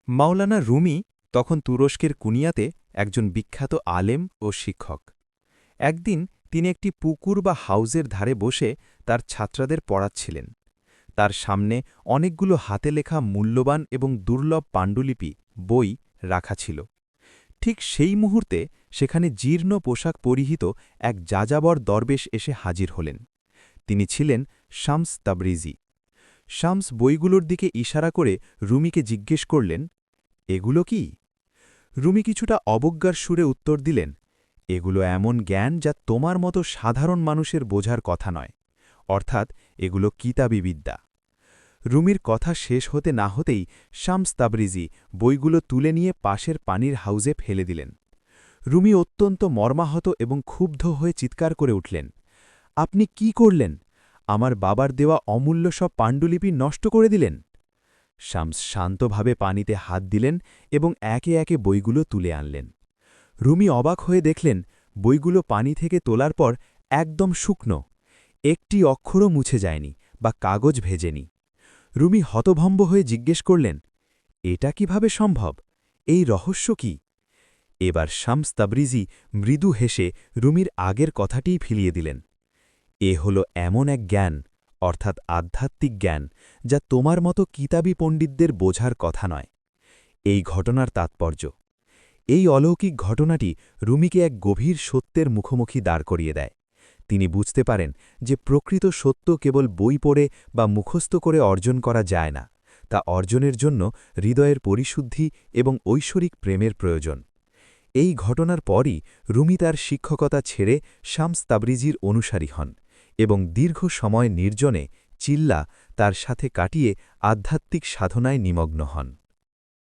মাওলানা রুমি তখন তুরস্কের কুনিয়াতে একজন বিখ্যাত আলেম ও শিক্ষক। একদিন তিনি একটি পুকুর বা হাউজের ধারে বসে তার ছাত্রদের পড়াচ্ছিলেন। তার সামনে অনেকগুলো হাতে লেখা মূল্যবান এবং দুর্লভ পাণ্ডুলিপি বই রাখা ছিল। ঠিক সেই মুহূর্তে সেখানে জীর্ণ পোশাক পরিহিত এক যাযাবর দরবেশ এসে হাজির হলেন। তিনি ছিলেন শামস তাবরিজি। শামস বইগুলোর দিকে ইশারা করে রুমিকে জিজ্ঞেস করলেন, এগুলো কি? রুমি কিছুটা অবজ্ঞার সুরে উত্তর দিলেন, এগুলো এমন জ্ঞান যা তোমার মতো সাধারণ মানুষের বোঝার কথা নয়, অর্থাৎ এগুলো কিতাবী বিদ্যা। রুমির কথা শেষ হতে না হতেই শামস তাবরিজি বইগুলো তুলে নিয়ে পাশের পানির হাউজে ফেলে দিলেন। রুমি অত্যন্ত মর্মাহত এবং ক্ষুব্ধ হয়ে চিৎকার করে উঠলেন, আপনি কি করলেন? আমার বাবার দেওয়া অমূল্য সব পাণ্ডুলিপি নষ্ট করে দিলেন। শামস শান্তভাবে পানিতে হাত দিলেন এবং একে একে বইগুলো তুলে আনলেন। রুমি অবাক হয়ে দেখলেন বইগুলো পানি থেকে তোলার পর একদম শুকনো, একটি অক্ষরও মুছে যায়নি বা কাগজ ভেজেনি। রুমি হতভম্ব হয়ে জিজ্ঞেস করলেন, এটা কিভাবে সম্ভব? এই রহস্য কি? এবার শামস তাবরিজি মৃদু হেসে রুমির আগের কথাটিই ফিরিয়ে দিলেন, এ হল এমন এক জ্ঞান, অর্থাৎ আধ্যাত্মিক জ্ঞান, যা তোমার মতো কিতাবী পণ্ডিতদের বোঝার কথা নয়। এই ঘটনার তাৎপর্য, এই অলৌকিক ঘটনাটি রুমিকে এক গভীর সত্যের মুখোমুখি দাঁড় করিয়ে দেয়। তিনি বুঝতে পারেন যে প্রকৃত সত্য কেবল বই পড়ে বা মুখস্থ করে অর্জন করা যায় না, তা অর্জনের জন্য হৃদয়ের পরিশুদ্ধি এবং ঐশ্বরিক প্রেমের প্রয়োজন। এই ঘটনার পরই রুমি তার শিক্ষকতা ছেড়ে শামস তাবরিজির অনুসারী হন এবং দীর্ঘ সময় নির্জনে চিল্লা তার সাথে কাটিয়ে আধ্যাত্মিক সাধনায় নিমগ্ন হন।